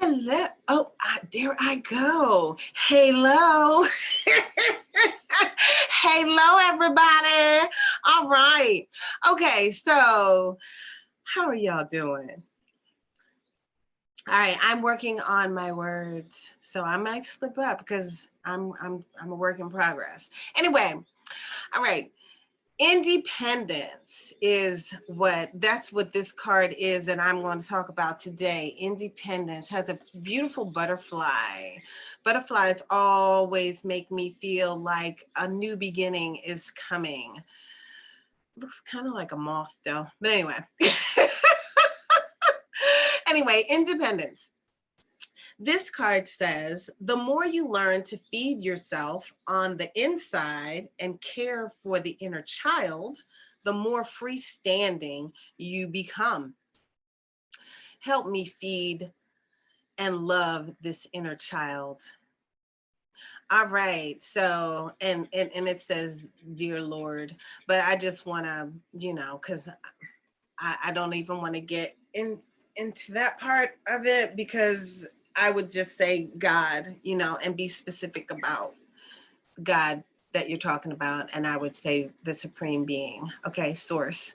Hello. Oh, there I go. Hello. Hello, everybody. All right. Okay, so how are y'all doing? All right, I'm working on my words, so I might slip up because I'm a work in progress. Anyway, all right. Independence is that's what this card is that I'm going to talk about today. Independence has a beautiful butterfly. Butterflies always make me feel like a new beginning is coming. Looks kind of like a moth though. But anyway. Anyway, independence. This card says, the more you learn to feed yourself on the inside and care for the inner child, the more freestanding you become. Help me feed and love this inner child. All right. So, and it says, dear Lord, but I just want to, because I don't even want to get into that part of it, because I would just say God, and be specific about God that you're talking about. And I would say the supreme being. Okay, source.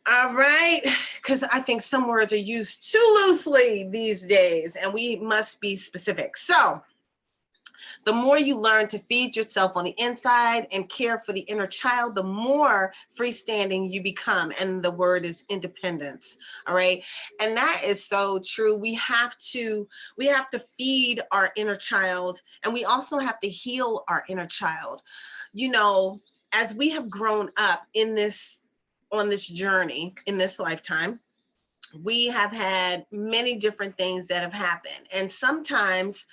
All right, because I think some words are used too loosely these days, and we must be specific. So, the more you learn to feed yourself on the inside and care for the inner child, the more freestanding you become. And the word is independence. All right. And that is so true. We have to feed our inner child, and we also have to heal our inner child. As we have grown up on this journey in this lifetime, we have had many different things that have happened. And sometimes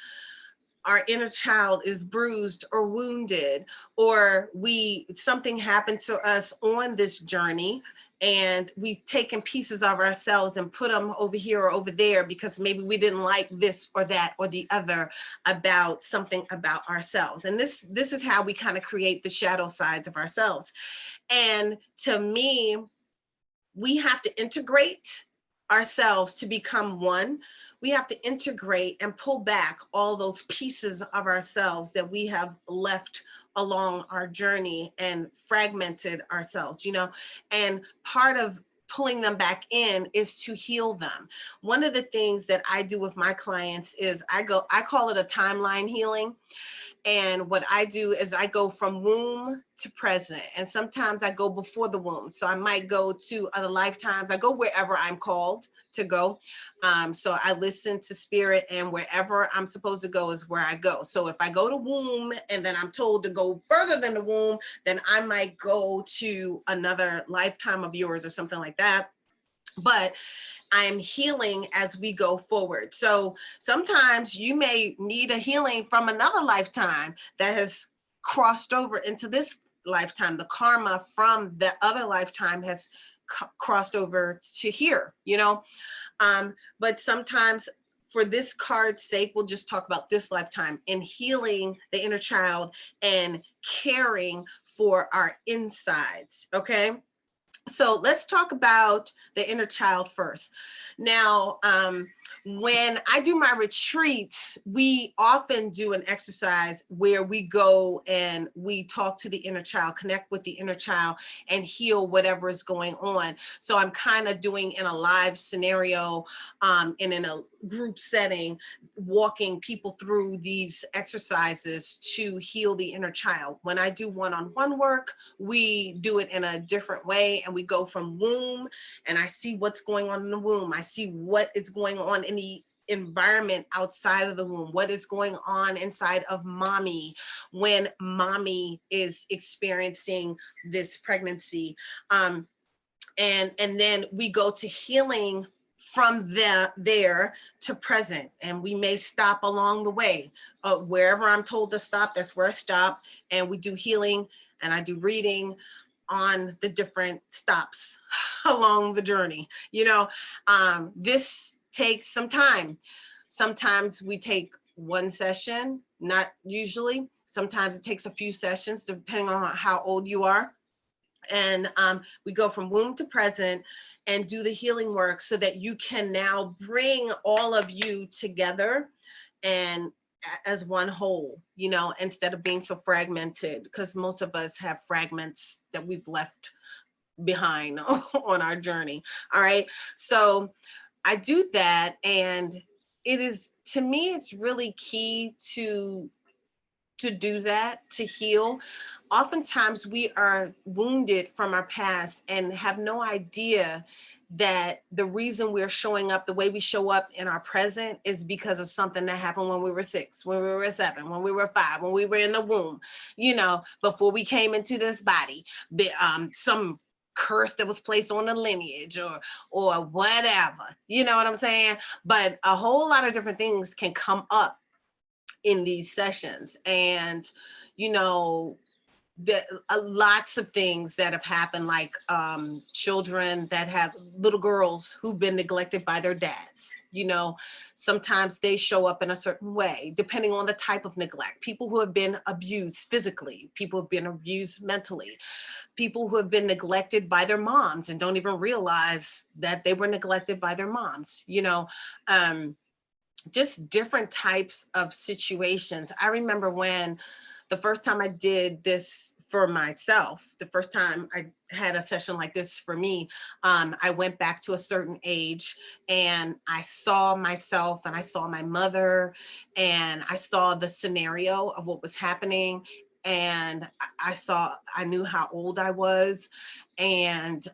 our inner child is bruised or wounded, or something happened to us on this journey, and we've taken pieces of ourselves and put them over here or over there because maybe we didn't like this or that or the other about something about ourselves. And this is how we kind of create the shadow sides of ourselves. And to me, we have to integrate ourselves to become one. We have to integrate and pull back all those pieces of ourselves that we have left along our journey and fragmented ourselves, and part of pulling them back in is to heal them. One of the things that I do with my clients is I call it a timeline healing. And what I do is I go from womb to present. And sometimes I go before the womb. So I might go to other lifetimes. I go wherever I'm called to go. So I listen to spirit, and wherever I'm supposed to go is where I go. So if I go to womb and then I'm told to go further than the womb, then I might go to another lifetime of yours or something like that. But I'm healing as we go forward. So sometimes you may need a healing from another lifetime that has crossed over into this lifetime. The karma from the other lifetime has crossed over to here, but sometimes, for this card's sake, we'll just talk about this lifetime and healing the inner child and caring for our insides. Okay. So let's talk about the inner child first. Now, when I do my retreats, we often do an exercise where we go and we talk to the inner child, connect with the inner child, and heal whatever is going on. So I'm kind of doing in a live scenario, and in a group setting, walking people through these exercises to heal the inner child. When I do one-on-one work, we do it in a different way, and we go from womb, and I see what's going on in the womb. I see what is going on in the environment outside of the womb, what is going on inside of mommy when mommy is experiencing this pregnancy. And then we go to healing from there to present, and we may stop along the way. Wherever I'm told to stop, that's where I stop, and we do healing, and I do reading on the different stops along the journey. This takes some time. Sometimes we take one session, not usually. Sometimes it takes a few sessions, depending on how old you are. And we go from womb to present and do the healing work so that you can now bring all of you together and as one whole, you know, instead of being so fragmented, because most of us have fragments that we've left behind on our journey. All right. So I do that. And it is, to me, it's really key to do that, to heal. Oftentimes we are wounded from our past and have no idea that the reason we're showing up the way we show up in our present is because of something that happened when we were 6, when we were 7, when we were 5, when we were in the womb, you know, before we came into this body. Some curse that was placed on the lineage or whatever, you know what I'm saying? But a whole lot of different things can come up in these sessions. And, you know, lots of things that have happened, like children that have, little girls who've been neglected by their dads. You know, sometimes they show up in a certain way, depending on the type of neglect. People who have been abused physically, people who have been abused mentally, people who have been neglected by their moms and don't even realize that they were neglected by their moms, you know. Just different types of situations. I remember when the first time I did this for myself, the first time I had a session like this for me, I went back to a certain age and I saw myself and I saw my mother and I saw the scenario of what was happening. And I knew how old I was and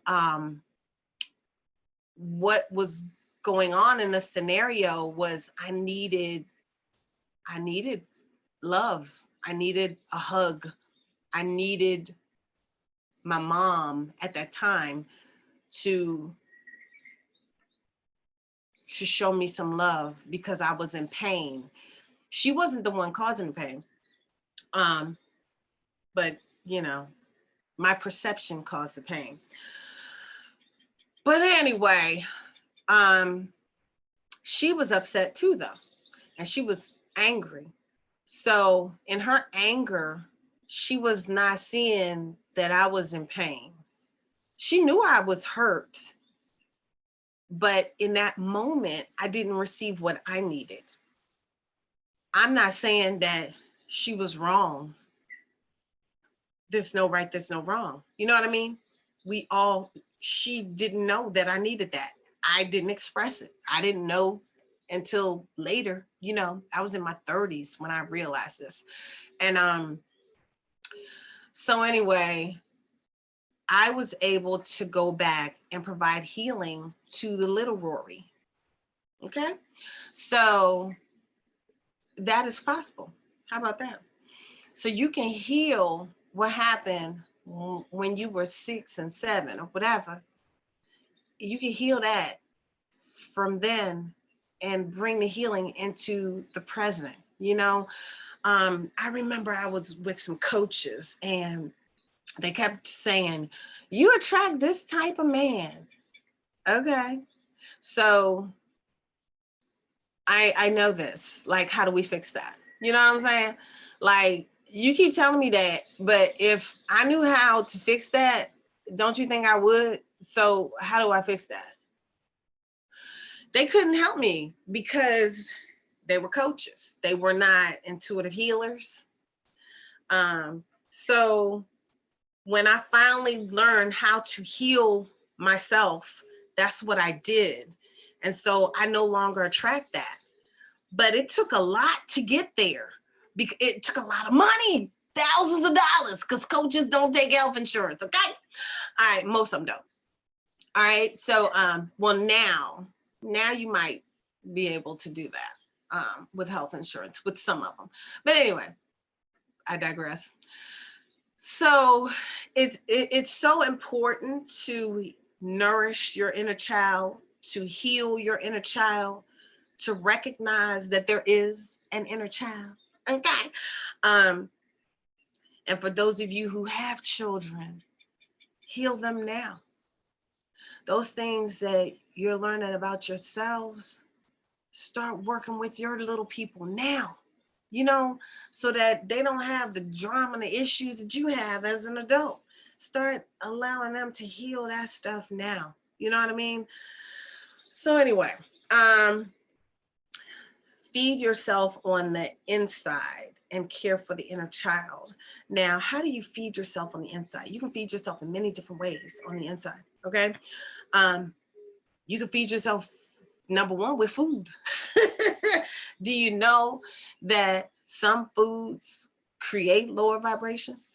what was going on in the scenario was I needed love. I needed a hug. I needed my mom at that time to show me some love because I was in pain. She wasn't the one causing the pain. But you know, my perception caused the pain. But anyway, she was upset too though, and she was angry. So in her anger, she was not seeing that I was in pain. She knew I was hurt, but in that moment, I didn't receive what I needed. I'm not saying that she was wrong. There's no right, there's no wrong. You know what I mean? She didn't know that I needed that. I didn't express it. I didn't know until later. You know, I was in my 30s when I realized this. And so anyway, I was able to go back and provide healing to the little Rorree. Okay. So that is possible. How about that? So you can heal what happened when you were 6 and 7 or whatever. You can heal that from then and bring the healing into the present. You know, I remember I was with some coaches and they kept saying, you attract this type of man. Okay. So I know this. Like, how do we fix that? You know what I'm saying? Like, you keep telling me that, but if I knew how to fix that, don't you think I would? So how do I fix that? They couldn't help me because they were coaches. They were not intuitive healers. So when I finally learned how to heal myself, that's what I did. And so I no longer attract that. But it took a lot to get there. It took a lot of money, thousands of dollars, because coaches don't take health insurance, okay? All right, most of them don't. All right, so well now you might be able to do that with health insurance, with some of them. But anyway, I digress. So it's so important to nourish your inner child, to heal your inner child, to recognize that there is an inner child. Okay. And for those of you who have children, heal them now. Those things that you're learning about yourselves, start working with your little people now, you know, so that they don't have the drama and the issues that you have as an adult. start allowing them to heal that stuff now. You know what I mean? So anyway, feed yourself on the inside and care for the inner child. Now, how do you feed yourself on the inside? You can feed yourself in many different ways on the inside. Okay. You can feed yourself, number one, with food. Do you know that some foods create lower vibrations?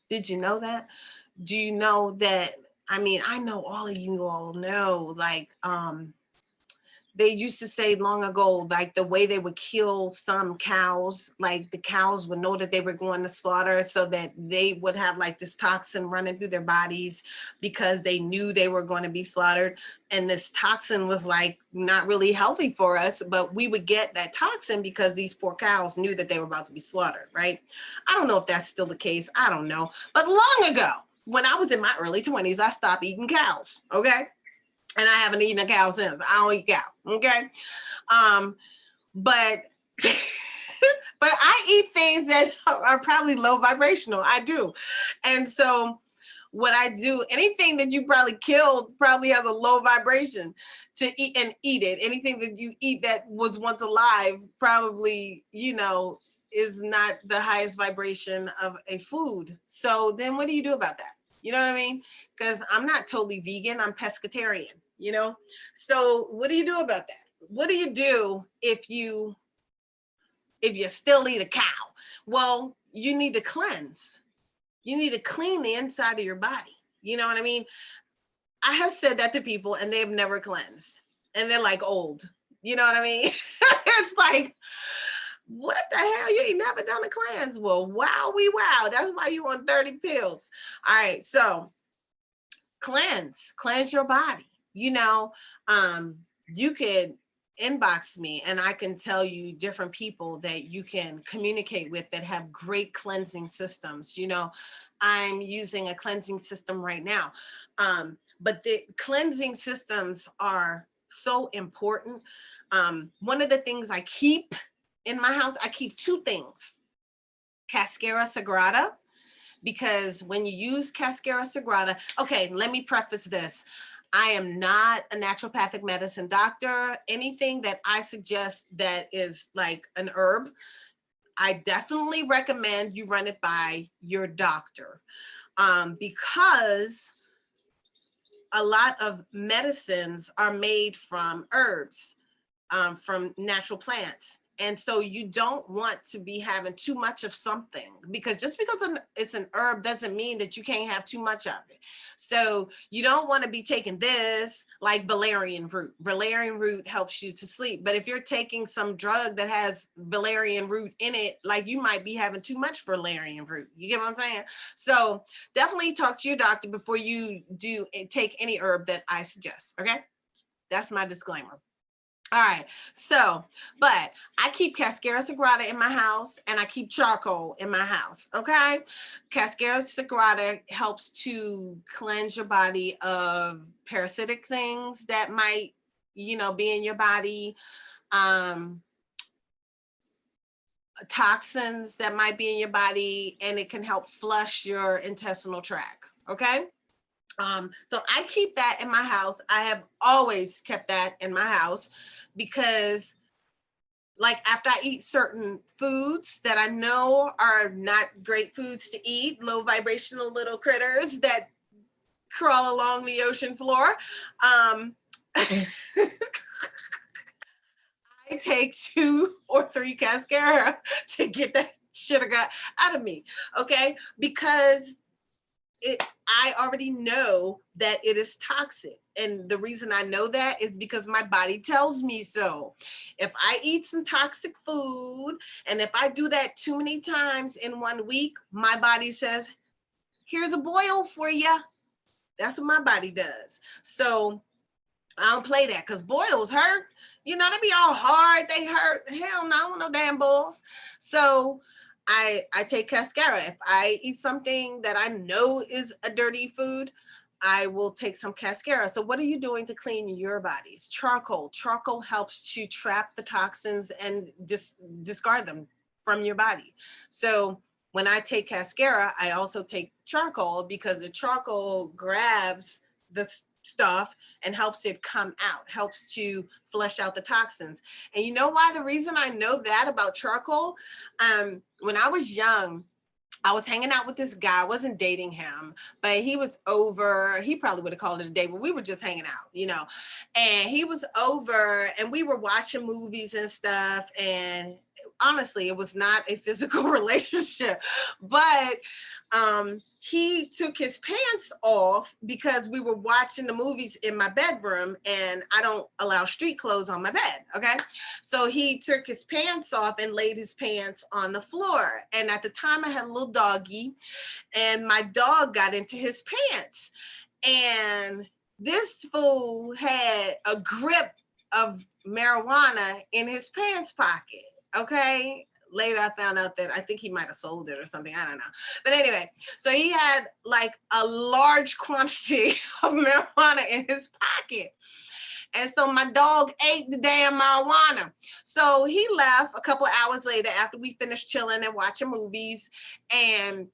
Did you know that? Do you know that? I mean, I know all of you all know, like, they used to say long ago, like the way they would kill some cows, like the cows would know that they were going to slaughter so that they would have like this toxin running through their bodies because they knew they were going to be slaughtered. And this toxin was like not really healthy for us, but we would get that toxin because these poor cows knew that they were about to be slaughtered, right? I don't know if that's still the case. I don't know. But long ago, when I was in my early 20s, I stopped eating cows, okay? And I haven't eaten a cow since. I don't eat cow, okay? But but I eat things that are probably low vibrational. I do. And so what I do, anything that you probably killed probably has a low vibration to eat and eat it. Anything that you eat that was once alive probably, you know, is not the highest vibration of a food. So then what do you do about that? You know what I mean? Because I'm not totally vegan, I'm pescatarian, you know? So what do you do about that? What do you do if you still eat a cow? Well, you need to cleanse. You need to clean the inside of your body. You know what I mean? I have said that to people and they've never cleansed. And they're like old. You know what I mean? It's like, what the hell? You ain't never done a cleanse. Well, wow. That's why you on 30 pills. All right. So cleanse your body. You know, you could inbox me and I can tell you different people that you can communicate with that have great cleansing systems. You know, I'm using a cleansing system right now. But the cleansing systems are so important. One of the things I keep in my house, I keep two things. Cascara Sagrada, because when you use Cascara Sagrada, okay, let me preface this. I am not a naturopathic medicine doctor. Anything that I suggest that is like an herb, I definitely recommend you run it by your doctor, because a lot of medicines are made from herbs, from natural plants. And so you don't want to be having too much of something, because just because it's an herb doesn't mean that you can't have too much of it. So you don't want to be taking this like valerian root. Valerian root helps you to sleep. But if you're taking some drug that has valerian root in it, like you might be having too much valerian root. You get what I'm saying? So definitely talk to your doctor before you do take any herb that I suggest. Okay. That's my disclaimer. All right. So, but I keep Cascara Sagrada in my house and I keep charcoal in my house. Okay. Cascara Sagrada helps to cleanse your body of parasitic things that might, you know, be in your body, toxins that might be in your body, and it can help flush your intestinal tract. Okay. So I keep that in my house. I have always kept that in my house because, like, after I eat certain foods that I know are not great foods to eat, low vibrational little critters that crawl along the ocean floor, I take 2 or 3 cascara to get that shit out of me. Okay. Because I already know that it is toxic. And the reason I know that is because my body tells me so. If I eat some toxic food, and if I do that too many times in 1 week, my body says, here's a boil for you. That's what my body does. So I don't play that, because boils hurt. You know, they be all hard. They hurt. Hell no, I don't want no damn boils. So I take Cascara. If I eat something that I know is a dirty food, I will take some Cascara. So what are you doing to clean your bodies? Charcoal. Charcoal helps to trap the toxins and discard them from your body. So when I take Cascara, I also take charcoal because the charcoal grabs the stuff and helps it come out, helps to flush out the toxins. And you know why? The reason I know that about charcoal, when I was young, I was hanging out with this guy. I wasn't dating him, but he was over. He probably would have called it a date, but we were just hanging out, you know. And he was over and we were watching movies and stuff. And honestly, it was not a physical relationship, but he took his pants off because we were watching the movies in my bedroom and I don't allow street clothes on my bed. Okay. So he took his pants off and laid his pants on the floor. And at the time I had a little doggy and my dog got into his pants. And this fool had a grip of marijuana in his pants pocket. Okay. Later, I found out that I think he might have sold it or something. I don't know. But anyway, so he had like a large quantity of marijuana in his pocket. And so my dog ate the damn marijuana. So he left a couple of hours later after we finished chilling and watching movies. And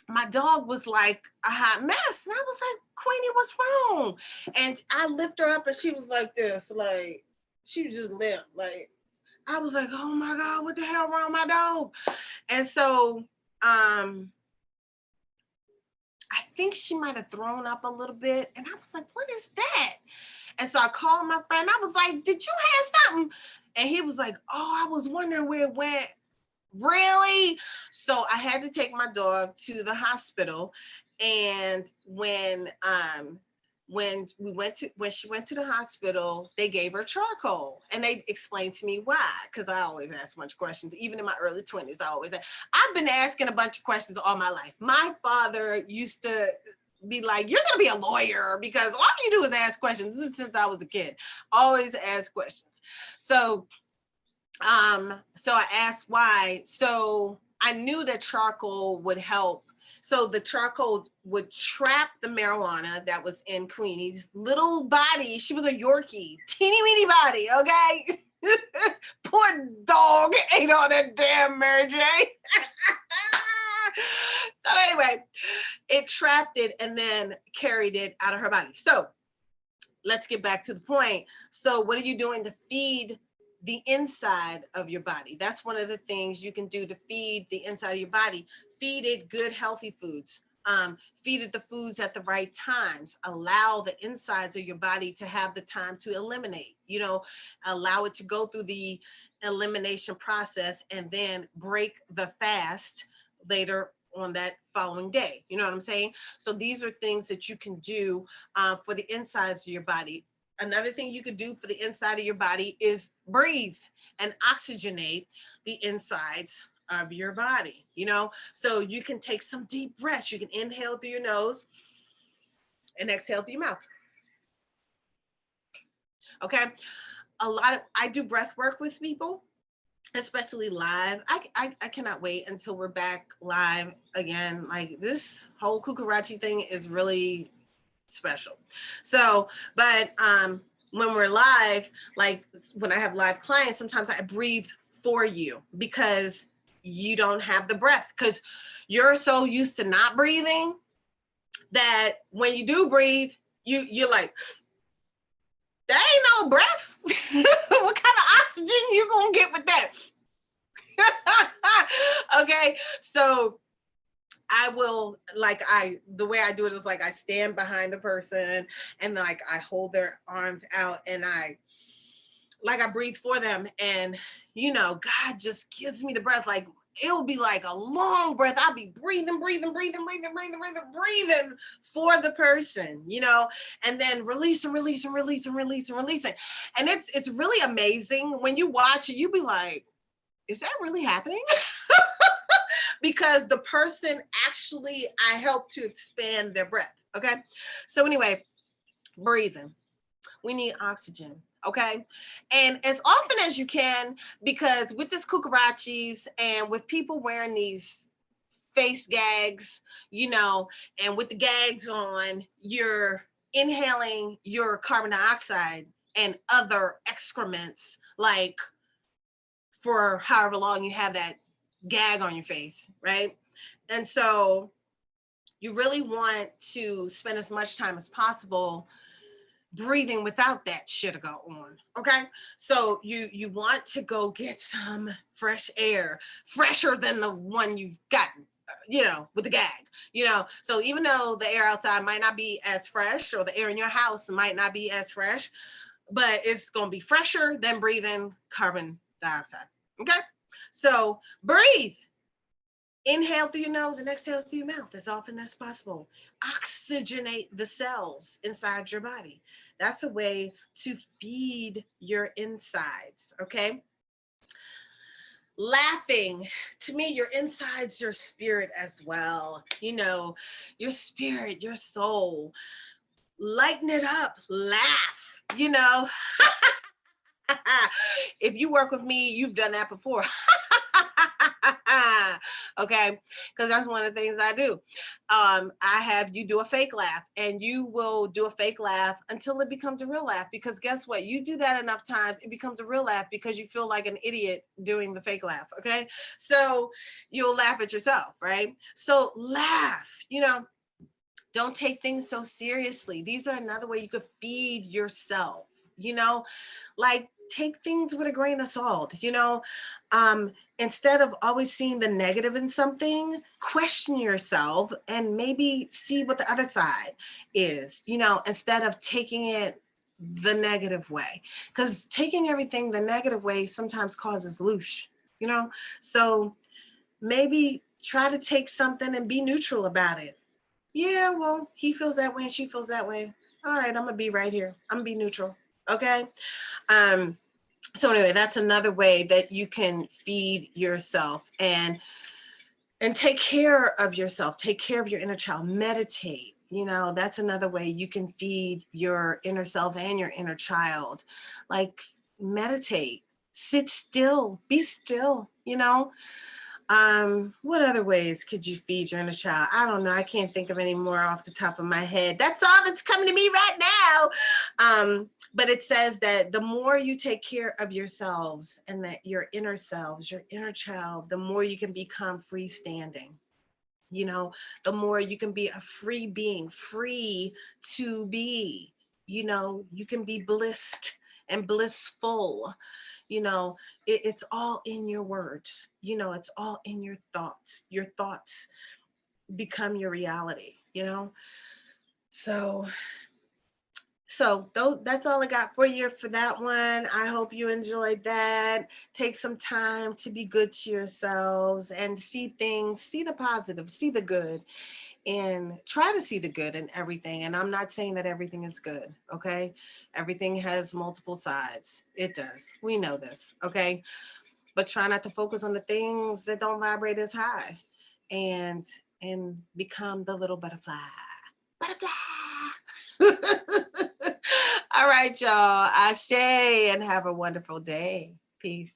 my dog was like a hot mess. And I was like, Queenie, what's wrong? And I lift her up and she was like this, like, she was just limp, like, I was like, oh my God, what the hell wrong with my dog? And so I think she might have thrown up a little bit. And I was like, what is that? And so I called my friend. I was like, did you have something? And he was like, oh, I was wondering where it went. Really? So I had to take my dog to the hospital. And when she went to the hospital, they gave her charcoal and they explained to me why, because I always ask a bunch of questions. Even in my early 20s, I've been asking a bunch of questions all my life. My father used to be like, you're gonna be a lawyer because all you do is ask questions. This is since I was a kid, always ask questions. So I asked why. So I knew that charcoal would help. So the charcoal would trap the marijuana that was in Queenie's little body. She was a Yorkie, teeny weeny body, okay? Poor dog ate all that damn Mary Jane. So anyway, it trapped it and then carried it out of her body. So let's get back to the point. So what are you doing to feed the inside of your body? That's one of the things you can do to feed the inside of your body. Feed it good, healthy foods. Feed it the foods at the right times. Allow the insides of your body to have the time to eliminate, allow it to go through the elimination process and then break the fast later on that following day. You know what I'm saying? So these are things that you can do for the insides of your body. Another thing you could do for the inside of your body is breathe and oxygenate the insides of your body, So you can take some deep breaths. You can inhale through your nose and exhale through your mouth. Okay. I do breath work with people, especially live. I cannot wait until we're back live again. Like this whole cucarachi thing is really special. So, but when we're live, like when I have live clients, sometimes I breathe for you because you don't have the breath, because you're so used to not breathing that when you do breathe, you're like, there ain't no breath. What kind of oxygen you gonna get with that? Okay, so I will, the way I do it is like I stand behind the person and like I hold their arms out and I breathe for them. And, God just gives me the breath. Like it'll be like a long breath. I'll be breathing for the person, and then release and release and release and release and release it. And it's really amazing when you watch it, you be like, is that really happening? Because the person actually, I help to expand their breath. Okay. So anyway, breathing. We need oxygen. Okay. And as often as you can, because with this cucarachis and with people wearing these face gags, and with the gags on, you're inhaling your carbon dioxide and other excrements, like for however long you have that gag on your face, right? And so you really want to spend as much time as possible breathing without that shit go on. Okay. So you want to go get some fresh air, fresher than the one you've gotten, with the gag, So even though the air outside might not be as fresh, or the air in your house might not be as fresh, but it's going to be fresher than breathing carbon dioxide. Okay. So breathe. Inhale through your nose and exhale through your mouth as often as possible. Oxygenate the cells inside your body. That's a way to feed your insides, okay? Laughing, to me, your insides, your spirit as well. Your spirit, your soul. Lighten it up, laugh, If you work with me, you've done that before. Okay, because that's one of the things I do. I have you do a fake laugh, and you will do a fake laugh until it becomes a real laugh, because guess what? You do that enough times, it becomes a real laugh, because you feel like an idiot doing the fake laugh. Okay, so you'll laugh at yourself, right? So laugh, don't take things so seriously. These are another way you could feed yourself, like take things with a grain of salt, instead of always seeing the negative in something, question yourself and maybe see what the other side is, instead of taking it the negative way, because taking everything the negative way sometimes causes loosh, so maybe try to take something and be neutral about it. Yeah, well, he feels that way and she feels that way. All right, I'm gonna be right here. I'm gonna be neutral. Okay. So anyway, that's another way that you can feed yourself and take care of yourself. Take care of your inner child. Meditate. That's another way you can feed your inner self and your inner child. Like meditate, sit still, be still, What other ways could you feed your inner child? I don't know. I can't think of any more off the top of my head. That's all that's coming to me right now. But it says that the more you take care of yourselves and that your inner selves, your inner child, the more you can become freestanding. The more you can be a free being, free to be. You can be blissed and blissful. It's all in your words. It's all in your thoughts. Your thoughts become your reality. So that's all I got for you for that one. I hope you enjoyed that. Take some time to be good to yourselves and see things, see the positive, see the good, and try to see the good in everything. And I'm not saying that everything is good, okay? Everything has multiple sides. It does. We know this, okay? But try not to focus on the things that don't vibrate as high, and become the little butterfly. Butterfly. All right, y'all. Ashe, and have a wonderful day. Peace.